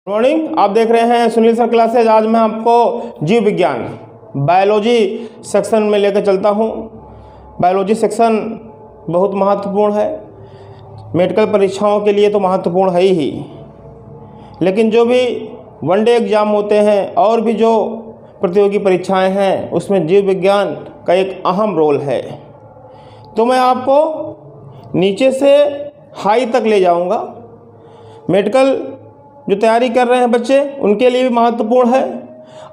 Morning, आप देख रहे हैं सुनील सर क्लासेज। आज मैं आपको जीव विज्ञान बायोलॉजी सेक्शन में लेकर चलता हूं। बायोलॉजी सेक्शन बहुत महत्वपूर्ण है, मेडिकल परीक्षाओं के लिए तो महत्वपूर्ण है ही, लेकिन जो भी वनडे एग्ज़ाम होते हैं और भी जो प्रतियोगी परीक्षाएं हैं उसमें जीव विज्ञान का एक अहम रोल है। तो मैं आपको नीचे से हाई तक ले जाऊंगा। मेडिकल जो तैयारी कर रहे हैं बच्चे उनके लिए भी महत्वपूर्ण है,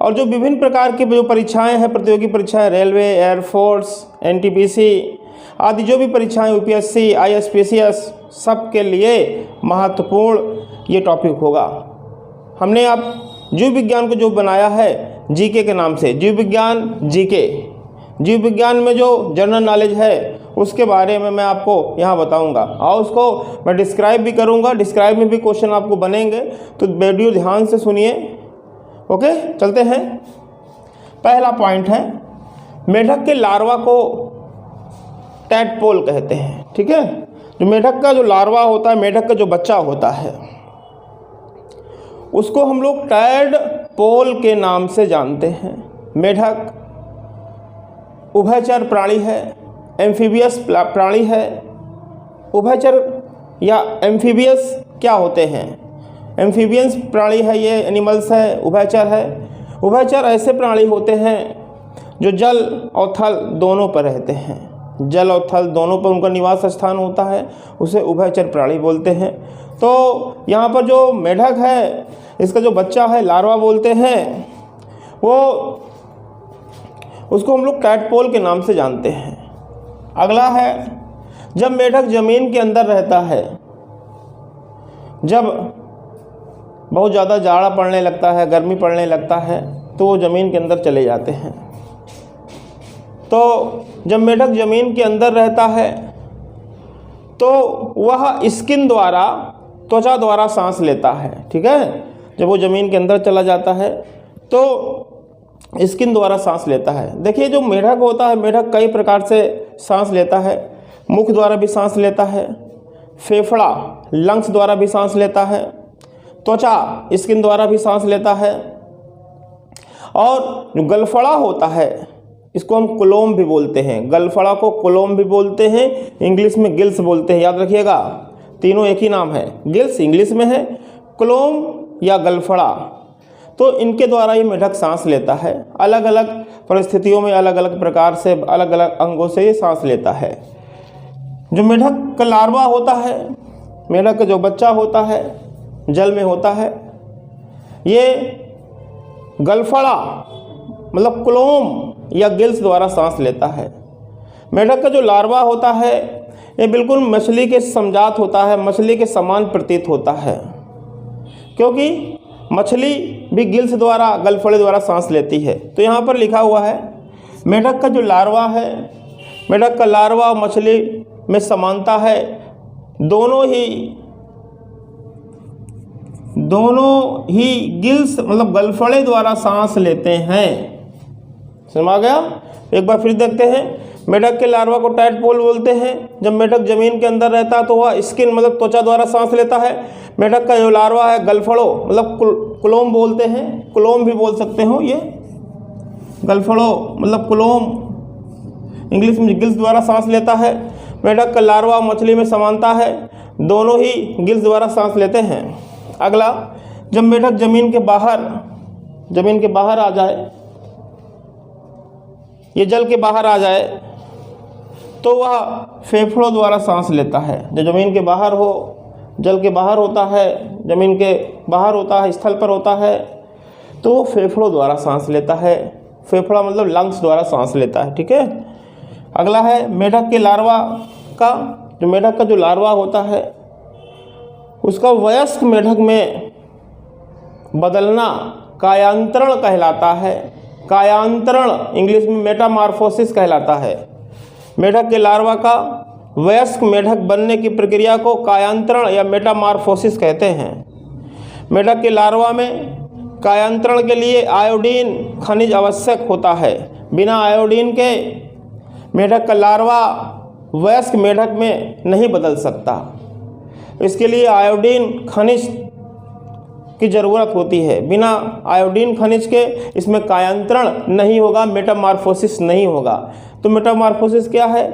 और जो विभिन्न प्रकार की जो परीक्षाएं हैं, प्रतियोगी परीक्षाएं, रेलवे, एयरफोर्स, एनटीपीसी आदि जो भी परीक्षाएं, यूपीएससी, आईएसपीसीएस, सब के लिए महत्वपूर्ण ये टॉपिक होगा। हमने अब जीव विज्ञान को जो बनाया है जीके के नाम से, जीव विज्ञान जीके। जीव विज्ञान में जो जनरल नॉलेज है उसके बारे में मैं आपको यहाँ बताऊंगा, और उसको मैं डिस्क्राइब भी करूंगा। डिस्क्राइब में भी क्वेश्चन आपको बनेंगे, तो वीडियो ध्यान से सुनिए। ओके, चलते हैं। पहला पॉइंट है, मेढक के लार्वा को टैडपोल कहते हैं। ठीक है, जो मेढक का जो लार्वा होता है, मेढक का जो बच्चा होता है, उसको हम लोग टैडपोल के नाम से जानते हैं। मेढक उभयचर प्राणी है, एम्फीबियस प्राणी है। उभयचर या एम्फीबियस क्या होते हैं? एम्फीबियंस प्राणी है, ये एनिमल्स है। उभयचर है, उभयचर ऐसे प्राणी होते हैं जो जल और थल दोनों पर रहते हैं। जल और थल दोनों पर उनका निवास स्थान होता है, उसे उभयचर प्राणी बोलते हैं। तो यहाँ पर जो मेढक है, इसका जो बच्चा है, लार्वा बोलते हैं, वो उसको हम लोग टैडपोल के नाम से जानते हैं। अगला है, जब मेढक जमीन के अंदर रहता है, जब बहुत ज़्यादा जाड़ा पड़ने लगता है, गर्मी पड़ने लगता है, तो वो ज़मीन के अंदर चले जाते हैं। तो जब मेढक ज़मीन के अंदर रहता है तो वह स्किन द्वारा, त्वचा द्वारा सांस लेता है। ठीक है, जब वो ज़मीन के अंदर चला जाता है तो स्किन द्वारा सांस लेता है। देखिए, जो मेढक होता है, मेढक कई प्रकार से सांस लेता है। मुख द्वारा भी सांस लेता है, फेफड़ा लंग्स द्वारा भी सांस लेता है, त्वचा स्किन द्वारा भी सांस लेता है, और जो गलफड़ा होता है इसको हम कोलोम भी बोलते हैं। गलफड़ा को कोलोम भी बोलते हैं, इंग्लिश में गिल्स बोलते हैं। याद रखिएगा, तीनों एक ही नाम है। गिल्स इंग्लिश में है, कोलोम या गलफड़ा, तो इनके द्वारा ये मेढक सांस लेता है। अलग अलग परिस्थितियों में अलग अलग प्रकार से, अलग अलग अंगों से ये सांस लेता है। जो मेढक का लार्वा होता है, मेढक का जो बच्चा होता है, जल में होता है, ये गलफड़ा मतलब कोलोम या गिल्स द्वारा सांस लेता है। मेढक का जो लार्वा होता है ये बिल्कुल मछली के समजात होता है, मछली के समान प्रतीत होता है, क्योंकि मछली भी गिल्स द्वारा, गलफड़े द्वारा सांस लेती है। तो यहाँ पर लिखा हुआ है, मेढक का जो लार्वा है, मेढक का लार्वा और मछली में समानता है। दोनों ही गिल्स मतलब गलफड़े द्वारा सांस लेते हैं। समझ आ गया? एक बार फिर देखते हैं। मेढक के लार्वा को टैडपोल बोलते हैं। जब मेढक जमीन के अंदर रहता है तो वह स्किन मतलब त्वचा द्वारा सांस लेता है। मेढक का जो लार्वा है, गलफड़ो मतलब कोलोम बोलते हैं, कोलोम भी बोल सकते हो। ये गलफड़ो मतलब कोलोम, इंग्लिश में गिल्स द्वारा सांस लेता है। मेढक का लार्वा मछली में समानता है, दोनों ही गिल्स द्वारा सांस लेते हैं। अगला, जब मेढक जमीन के बाहर आ जाए, ये जल के बाहर आ जाए, तो वह फेफड़ों द्वारा सांस लेता है। जो ज़मीन के बाहर हो, जल के बाहर होता है, ज़मीन के बाहर होता है, स्थल पर होता है, तो वो फेफड़ों द्वारा सांस लेता है। फेफड़ा मतलब लंग्स द्वारा सांस लेता है। ठीक है, अगला है, मेढक के लार्वा का, जो मेढक का जो लार्वा होता है उसका वयस्क मेढक में बदलना कायांतरण कहलाता है। कायांतरण इंग्लिश में मेटामॉर्फोसिस कहलाता है। मेढक के लार्वा का वयस्क मेढक बनने की प्रक्रिया को कायांतरण या मेटामॉर्फोसिस कहते हैं। मेढक के लार्वा में कायांतरण के लिए आयोडीन खनिज आवश्यक होता है। बिना आयोडीन के मेढक का लार्वा वयस्क मेढक में नहीं बदल सकता। इसके लिए आयोडीन खनिज की ज़रूरत होती है। बिना आयोडीन खनिज के इसमें कायांतरण नहीं होगा, मेटामॉर्फोसिस नहीं होगा। तो मेटामॉर्फोसिस क्या है?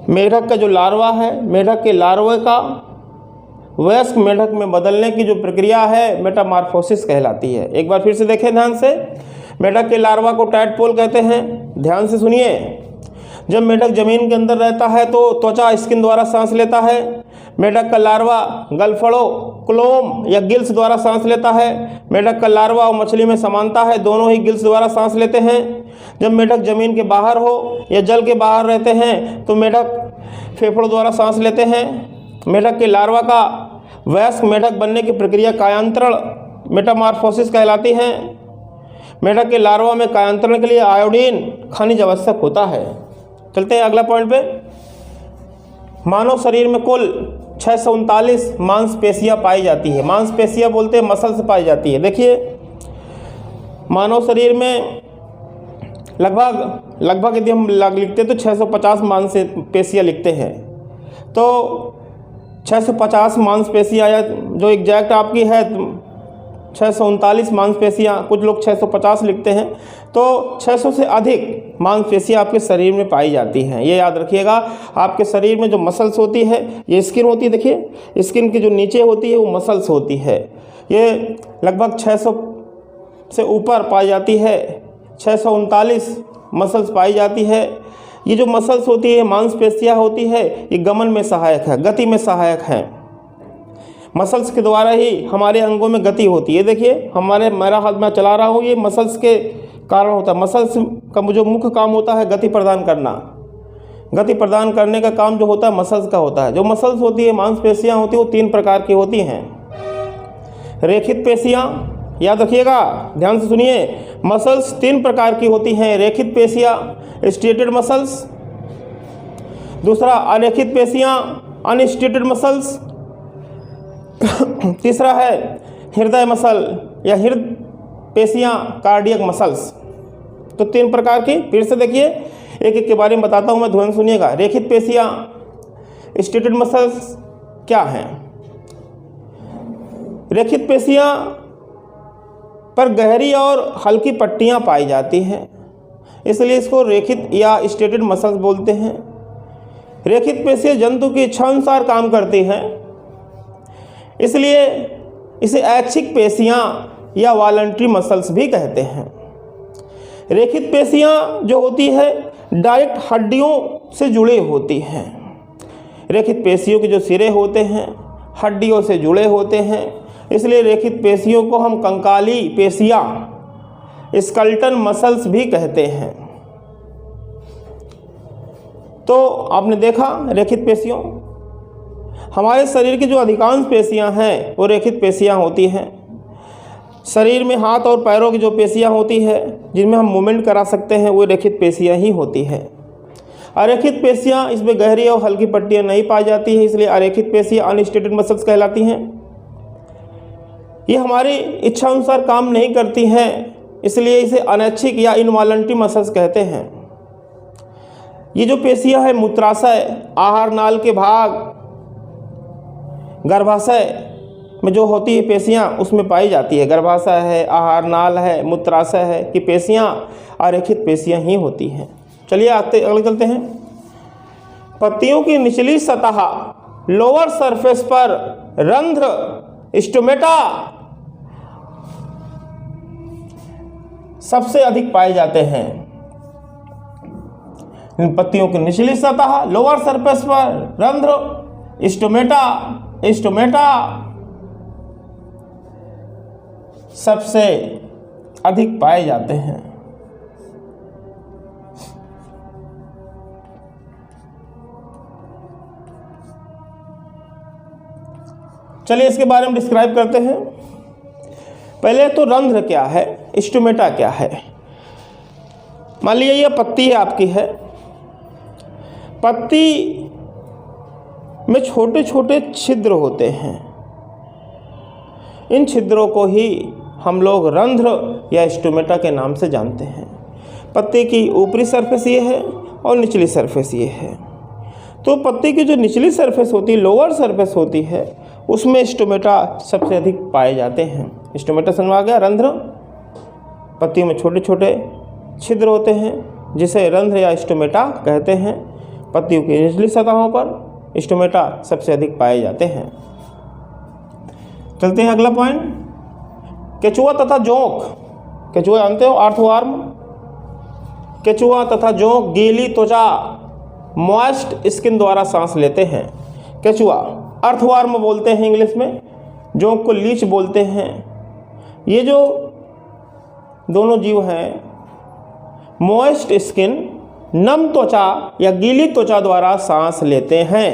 मेढक का जो लार्वा है, मेढक के लार्वे का वयस्क मेढक में बदलने की जो प्रक्रिया है मेटामॉर्फोसिस कहलाती है। एक बार फिर से देखें ध्यान से। मेढक के लार्वा को टैडपोल कहते हैं। ध्यान से सुनिए। जब मेढक जमीन के अंदर रहता है तो त्वचा स्किन द्वारा सांस लेता है। मेढक का लार्वा गलफड़ों, क्लोम या गिल्स द्वारा सांस लेता है। मेढक का लार्वा और मछली में समानता है, दोनों ही गिल्स द्वारा सांस लेते हैं। जब मेढक जमीन के बाहर हो या जल के बाहर रहते हैं तो मेढक फेफड़ों द्वारा सांस लेते हैं। मेढक के लार्वा का वयस्क मेढक बनने की प्रक्रिया कायांतरण मेटामॉर्फोसिस कहलाती है। मेढक के लार्वा में कायांतरण के लिए आयोडीन खनिज आवश्यक होता है। चलते हैं अगला पॉइंट पे। मानव शरीर में कुल 639 मांसपेशियां पाई जाती है। मांसपेशियां बोलते हैं मसल्स पाई जाती है। देखिए, मानव शरीर में लगभग यदि हम लिखते हैं तो 650 मांसपेशियां लिखते हैं। तो 650 मांसपेशियां या जो एग्जैक्ट आपकी है 639 मांसपेशियां, कुछ लोग 650 लिखते हैं। तो 600 से अधिक मांसपेशियां आपके शरीर में पाई जाती हैं। ये याद रखिएगा। आपके शरीर में जो मसल्स होती है, ये स्किन होती है, देखिए स्किन की जो नीचे होती है वो मसल्स होती है। ये लगभग 600 से ऊपर पाई जाती है। 639 मसल्स पाई जाती है। ये जो मसल्स होती है, मांसपेशियां होती है, ये गमन में सहायक है, गति में सहायक है। मसल्स के द्वारा ही हमारे अंगों में गति होती है। देखिए मेरा हाथ मैं चला रहा हूँ, ये मसल्स के कारण होता है। मसल्स का जो मुख्य काम होता है गति प्रदान करना। गति प्रदान करने का काम जो होता है मसल्स का होता है। जो मसल्स होती है, मांसपेशियां होती है, वो 3 प्रकार की होती हैं। रेखित पेशियां, याद रखिएगा, ध्यान से सुनिए। मसल्स 3 प्रकार की होती हैं। रेखित पेशियां, स्ट्रेटेड मसल्स। दूसरा अरेखित पेशियां, अनस्ट्रेटेड मसल्स। तीसरा है हृदय मसल या हृदय पेशियां, कार्डियक मसल्स। तो 3 प्रकार की। फिर से देखिए, एक एक के बारे में बताता हूं मैं, ध्यान सुनिएगा। रेखित पेशियां, स्ट्रेटेड मसल्स क्या हैं? रेखित पेशियां पर गहरी और हल्की पट्टियां पाई जाती हैं, इसलिए इसको रेखित या स्ट्रेटेड मसल्स बोलते हैं। रेखित पेशियां जंतु की इच्छा अनुसार काम करती हैं, इसलिए इसे ऐच्छिक पेशियां या वॉलंटरी मसल्स भी कहते हैं। रेखित पेशियां जो होती है डायरेक्ट हड्डियों से जुड़े होती हैं। रेखित पेशियों के जो सिरे होते हैं हड्डियों से जुड़े होते हैं, इसलिए रेखित पेशियों को हम कंकाली पेशियां, स्केलेटल मसल्स भी कहते हैं। तो आपने देखा रेखित पेशियों। हमारे शरीर की जो अधिकांश पेशियां हैं वो रेखित पेशियां होती हैं। शरीर में हाथ और पैरों की जो पेशियां होती है जिनमें हम मूवमेंट करा सकते हैं वो रेखित पेशियां ही होती हैं। अरेखित पेशियां, इसमें गहरी और हल्की पट्टियां नहीं पाई जाती है, इसलिए अरेखित पेशियां अनस्टेटेड मसल्स कहलाती हैं। ये हमारी इच्छा अनुसार काम नहीं करती हैं, इसलिए इसे अनैच्छिक या इनवॉलंटरी मसल्स कहते हैं। ये जो पेशियां है मूत्राशय, आहार नाल के भाग, गर्भाशय में जो होती है पेशियां उसमें पाई जाती है। गर्भाशय है, आहार नाल है, मूत्राशय है कि पेशियां अरेखित पेशियां ही होती हैं। चलिए अगले चलते हैं। पत्तियों की निचली सतह, लोअर सरफेस पर रंध्र, स्टोमेटा सबसे अधिक पाए जाते हैं। इन पत्तियों की निचली सतह, लोअर सरफेस पर रंध्र, स्टोमेटा सबसे अधिक पाए जाते हैं। चलिए इसके बारे में डिस्क्राइब करते हैं। पहले तो रंध्र क्या है, स्टोमेटा क्या है। मान लीजिए ये पत्ती है आपकी है, पत्ती में छोटे छोटे छिद्र होते हैं। इन छिद्रों को ही हम लोग रंध्र या स्टोमेटा के नाम से जानते हैं। पत्ती की ऊपरी सरफेस ये है और निचली सरफेस ये है। तो पत्ती की जो निचली सरफेस होती है, लोअर सरफेस होती है, उसमें स्टोमेटा सबसे अधिक पाए जाते हैं। स्टोमेटा समझ में आ गया। रंध्र, पत्तियों में छोटे छोटे छिद्र होते हैं जिसे रंध्र या स्टोमेटा कहते हैं। पत्तियों की निचली सतहों पर स्टोमेटा सबसे अधिक पाए जाते हैं। चलते हैं अगला पॉइंट, केचुआ तथा जोंक। केचुआ जानते हो, अर्थवर्म। केचुआ तथा जोंक गीली त्वचा मॉइस्ट स्किन द्वारा सांस लेते हैं। केचुआ अर्थवर्म बोलते हैं इंग्लिश में, जोंक को लीच बोलते हैं। ये जो दोनों जीव हैं मॉइस्ट स्किन, नम त्वचा या गीली त्वचा द्वारा सांस लेते हैं।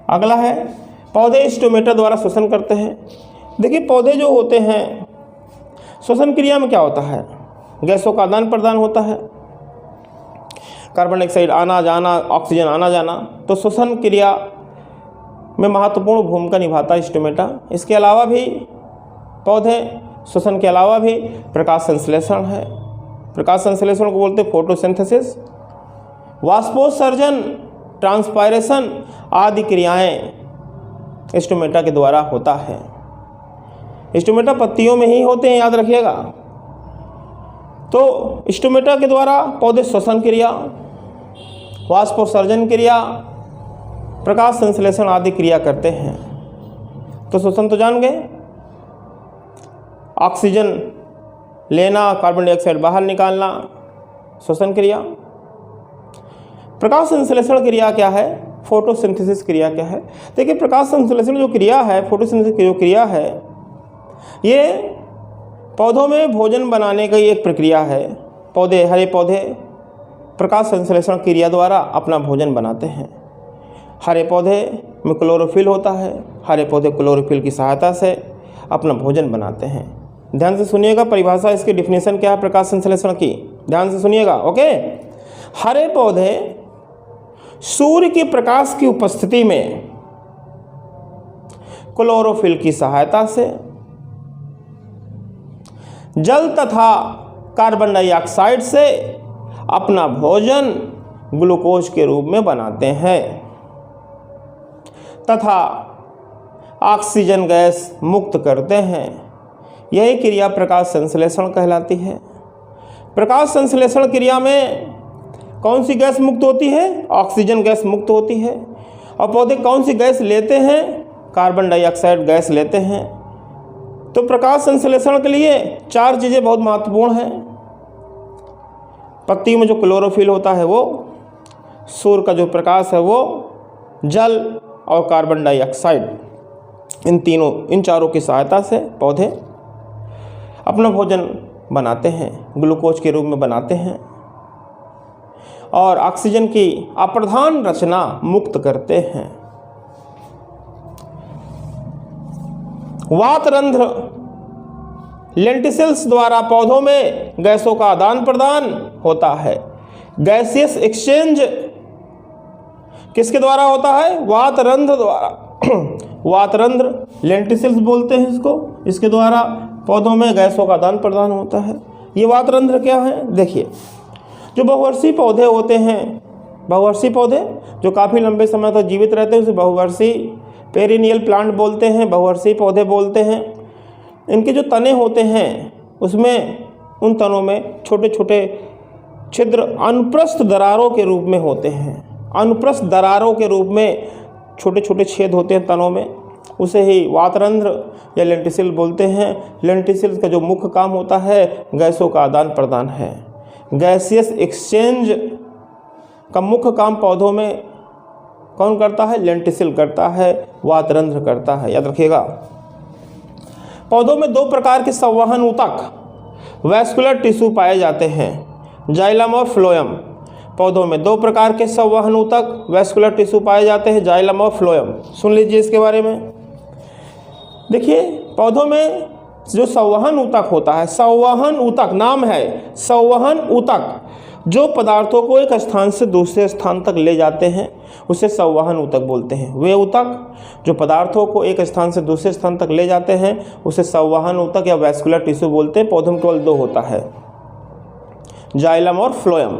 अगला है पौधे स्टोमेटा द्वारा श्वसन करते हैं। देखिए पौधे जो होते हैं श्वसन क्रिया में क्या होता है, गैसों का आदान प्रदान होता है, कार्बन डाइऑक्साइड आना जाना, ऑक्सीजन आना जाना, तो श्वसन क्रिया में महत्वपूर्ण भूमिका निभाता है स्टोमेटा। इसके अलावा भी पौधे श्वसन के अलावा भी प्रकाश संश्लेषण है, प्रकाश संश्लेषण को बोलते हैं फोटोसिंथेसिस, वाष्पोत्सर्जन, ट्रांसपायरेशन आदि क्रियाएं स्टोमेटा के द्वारा होता है। स्टोमेटा पत्तियों में ही होते हैं, याद रखिएगा। तो स्टोमेटा के द्वारा पौधे श्वसन क्रिया, वाष्पोत्सर्जन क्रिया, प्रकाश संश्लेषण आदि क्रिया करते हैं। तो श्वसन तो जान गए, ऑक्सीजन लेना, कार्बन डाइऑक्साइड बाहर निकालना, श्वसन क्रिया। प्रकाश संश्लेषण क्रिया क्या है, फोटोसिंथेसिस क्रिया क्या है। देखिए प्रकाश संश्लेषण जो क्रिया है, फोटोसिंथेसिस की जो क्रिया है, ये पौधों में भोजन बनाने की एक प्रक्रिया है। पौधे, हरे पौधे प्रकाश संश्लेषण क्रिया द्वारा अपना भोजन बनाते हैं। हरे पौधे में क्लोरोफिल होता है, हरे पौधे क्लोरोफिल की सहायता से अपना भोजन बनाते हैं। ध्यान से सुनिएगा, परिभाषा इसकी डिफिनेशन क्या है प्रकाश संश्लेषण की, ध्यान से सुनिएगा। ओके, हरे पौधे सूर्य के प्रकाश की उपस्थिति में क्लोरोफिल की सहायता से जल तथा कार्बन डाइऑक्साइड से अपना भोजन ग्लूकोज के रूप में बनाते हैं तथा ऑक्सीजन गैस मुक्त करते हैं। यही क्रिया प्रकाश संश्लेषण कहलाती है। प्रकाश संश्लेषण क्रिया में कौन सी गैस मुक्त होती है, ऑक्सीजन गैस मुक्त होती है। और पौधे कौन सी गैस लेते हैं, कार्बन डाइऑक्साइड गैस लेते हैं। तो प्रकाश संश्लेषण के लिए चार चीज़ें बहुत महत्वपूर्ण हैं। पत्ती में जो क्लोरोफिल होता है वो, सूर्य का जो प्रकाश है वो, जल और कार्बन डाइऑक्साइड, इन चारों की सहायता से पौधे अपना भोजन बनाते हैं, ग्लूकोज के रूप में बनाते हैं और ऑक्सीजन की अप्रधान रचना मुक्त करते हैं। वातरंध्र लेंटिसिल्स द्वारा पौधों में गैसों का आदान प्रदान होता है। गैसियस एक्सचेंज किसके द्वारा होता है, वातरंध्र द्वारा। वातरंध्र लेंटिसिल्स बोलते हैं इसको, इसके द्वारा पौधों में गैसों का आदान प्रदान होता है। ये वातरंध्र क्या है, देखिए जो बहुवर्षीय पौधे होते हैं, बहुवर्षीय पौधे जो काफ़ी लंबे समय तक जीवित रहते हैं उसे बहुवर्षीय पेरिनियल प्लांट बोलते हैं, बहुवर्षीय पौधे बोलते हैं। इनके जो तने होते हैं उसमें, उन तनों में छोटे छोटे छिद्र अनुप्रस्थ दरारों के रूप में होते हैं। अनुप्रस्थ दरारों के रूप में छोटे छोटे छेद होते हैं तनों में, उसे ही वातरंध्र या लेंटिसिल बोलते हैं। लेंटिसिल का जो मुख्य काम होता है गैसों का आदान प्रदान है। गैसियस एक्सचेंज का मुख्य काम पौधों में कौन करता है, लेंटिसिल करता है, वातरंध्र करता है, याद रखिएगा। पौधों में दो प्रकार के संवहन ऊतक वैस्कुलर टिश्यू पाए जाते हैं, जाइलम और फ्लोएम। पौधों में दो प्रकार के संवहन ऊतक वैस्कुलर टिश्यू पाए जाते हैं, जाइलम और फ्लोएम। सुन लीजिए इसके बारे में। देखिए पौधों में जो संवहन ऊतक होता है, संवहन ऊतक नाम है, संवहन ऊतक जो पदार्थों को एक स्थान से दूसरे स्थान तक ले जाते हैं उसे संवहन ऊतक बोलते हैं। वे ऊतक जो पदार्थों को एक स्थान से दूसरे स्थान तक ले जाते हैं उसे संवहन ऊतक या वैस्कुलर टिश्यू बोलते हैं। पौधों में केवल दो होता है, जाइलम और फ्लोएम।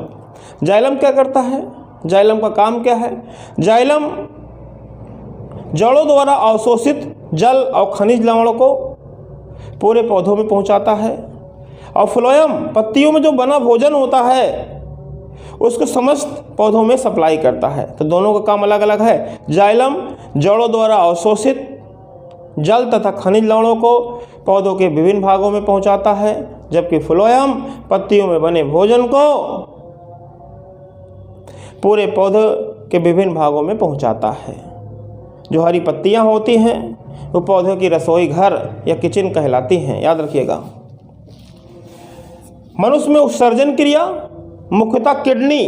जाइलम क्या करता है, जाइलम का काम क्या है, जाइलम जड़ों द्वारा अवशोषित जल और खनिज लवण को पूरे पौधों में पहुंचाता है। और फ्लोएम पत्तियों में जो बना भोजन होता है उसको समस्त पौधों में सप्लाई करता है। तो दोनों का काम अलग अलग है। जाइलम जड़ों द्वारा अवशोषित जल तथा खनिज लवणों को पौधों के विभिन्न भागों में पहुंचाता है, जबकि फ्लोएम पत्तियों में बने भोजन को पूरे पौधे के विभिन्न भागों में पहुंचाता है। जो हरी पत्तियां होती हैं वो पौधों की रसोई घर या किचन कहलाती हैं, याद रखिएगा। मनुष्य में उत्सर्जन क्रिया मुख्यतः किडनी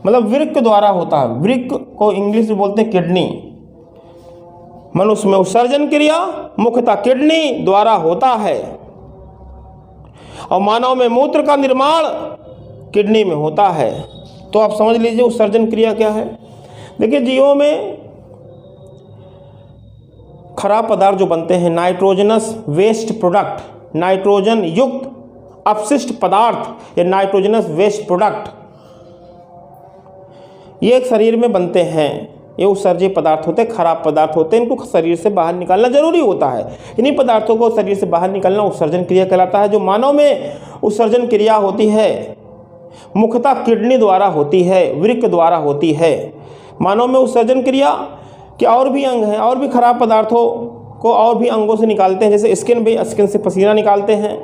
मतलब वृक्क द्वारा होता है। वृक्क को इंग्लिश में बोलते हैं किडनी। मनुष्य में उत्सर्जन क्रिया मुख्यतः किडनी द्वारा होता है और मानव में मूत्र का निर्माण किडनी में होता है। तो आप समझ लीजिए उत्सर्जन क्रिया क्या है। देखिए, जीवों में खराब पदार्थ जो बनते हैं, नाइट्रोजनस वेस्ट प्रोडक्ट, नाइट्रोजन युक्त अपशिष्ट पदार्थ या नाइट्रोजनस वेस्ट प्रोडक्ट, ये एक शरीर में बनते हैं। ये उत्सर्जीय पदार्थ होते हैं, खराब पदार्थ होते हैं, इनको शरीर से बाहर निकालना जरूरी होता है। इन्हीं पदार्थों को शरीर से बाहर निकालना उत्सर्जन क्रिया कहलाता है। जो मानव में उत्सर्जन क्रिया होती है मुख्यतः किडनी द्वारा होती है, वृक्क द्वारा होती है। मानव में उत्सर्जन क्रिया के और भी अंग हैं, और भी खराब पदार्थों को और भी अंगों से निकालते हैं। जैसे स्किन से पसीना निकालते हैं,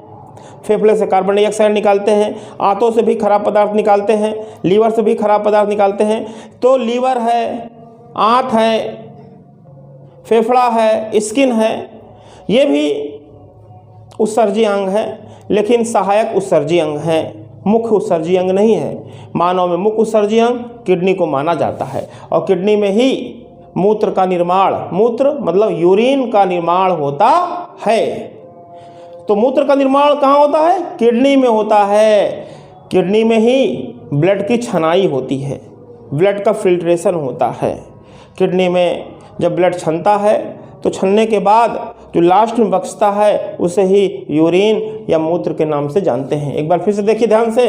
फेफड़े से कार्बन डाइऑक्साइड निकालते हैं, आंतों से भी खराब पदार्थ निकालते हैं, लीवर से भी खराब पदार्थ निकालते हैं। तो लीवर है, आंत है, फेफड़ा है, स्किन है, ये भी उत्सर्जी अंग है, लेकिन सहायक उत्सर्जी अंग है, मुख्य उत्सर्जी अंग नहीं है। मानव में मुख्य उत्सर्जी अंग किडनी को माना जाता है और किडनी में ही मूत्र का निर्माण, मूत्र मतलब यूरिन का निर्माण होता है। तो मूत्र का निर्माण कहाँ होता है? किडनी में होता है। किडनी में ही ब्लड की छनाई होती है, ब्लड का फिल्ट्रेशन होता है। किडनी में जब ब्लड छनता है तो छनने के बाद जो लास्ट में बचता है उसे ही यूरिन या मूत्र के नाम से जानते हैं। एक बार फिर से देखिए ध्यान से।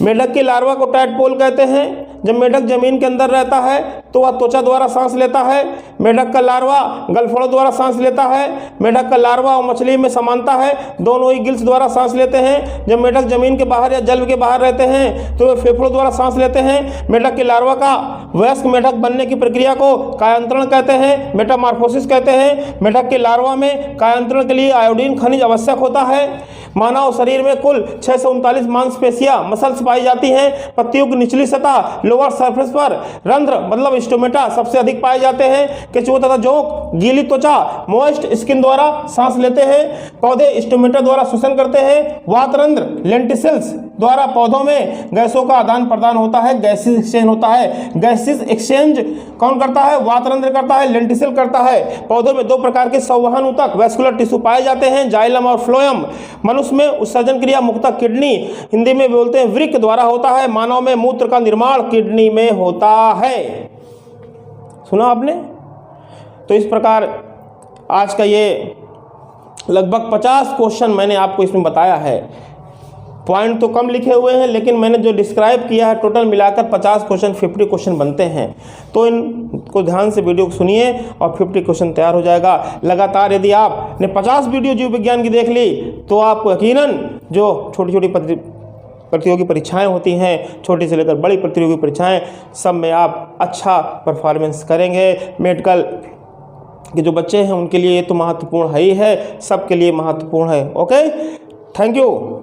मेढक के लार्वा को टैडपोल कहते हैं। जब मेढक जमीन के अंदर रहता है तो वह त्वचा द्वारा सांस लेता है। मेढक का लार्वा गलफड़ों द्वारा सांस लेता है। मेढक का लार्वा और मछली में समानता है, दोनों ही गिल्स द्वारा सांस लेते हैं। जब मेढक जमीन के बाहर या जल के बाहर रहते हैं तो वे फेफड़ों द्वारा सांस लेते हैं। मेढक के लार्वा का वयस्क मेढक बनने की प्रक्रिया को कायांतरण कहते हैं, मेटामॉर्फोसिस कहते हैं। मेढक के लार्वा में कायांतरण के लिए आयोडीन खनिज आवश्यक होता है। मानव शरीर में कुल 639 मांसपेशियां मसल्स पाई जाती हैं। पत्तियों की निचली सतह लोअर सरफेस पर रंध्र मतलब स्टोमेटा सबसे अधिक पाए जाते हैं। केंचुआ तथा जोंक गीली त्वचा मॉइस्ट स्किन द्वारा सांस लेते हैं। पौधे स्टोमेटा द्वारा श्वसन करते हैं। वातरंध्र लेंटिसिल्स द्वारा पौधों में गैसों का आदान प्रदान होता है, गैसेस एक्सचेंज होता है। गैसेस एक्सचेंज कौन करता है? वातरंध्र करता है, लेंटिसिल करता है। पौधों में दो प्रकार के संवहन ऊतक वैस्कुलर टिश्यू पाए जाते हैं, जाइलम और फ्लोएम। मनुष्य में उत्सर्जन क्रिया मुख्यतः किडनी, हिंदी में बोलते हैं वृक्क द्वारा होता है। मानव में मूत्र का निर्माण किडनी में होता है। सुना आपने? तो इस प्रकार आज का ये लगभग 50 क्वेश्चन मैंने आपको इसमें बताया है। पॉइंट तो कम लिखे हुए हैं, लेकिन मैंने जो डिस्क्राइब किया है टोटल मिलाकर 50 क्वेश्चन 50 क्वेश्चन बनते हैं। तो इनको ध्यान से वीडियो को सुनिए और 50 क्वेश्चन तैयार हो जाएगा। लगातार यदि आपने 50 वीडियो जीव विज्ञान की देख ली तो आपको यकीनन जो छोटी छोटी प्रतियोगी परीक्षाएं होती हैं, छोटी से लेकर बड़ी प्रतियोगी परीक्षाएं, सब में आप अच्छा परफॉर्मेंस करेंगे। मेडिकल के जो बच्चे हैं उनके लिए ये तो महत्वपूर्ण है ही है, सबके लिए महत्वपूर्ण है। Okay, thank you.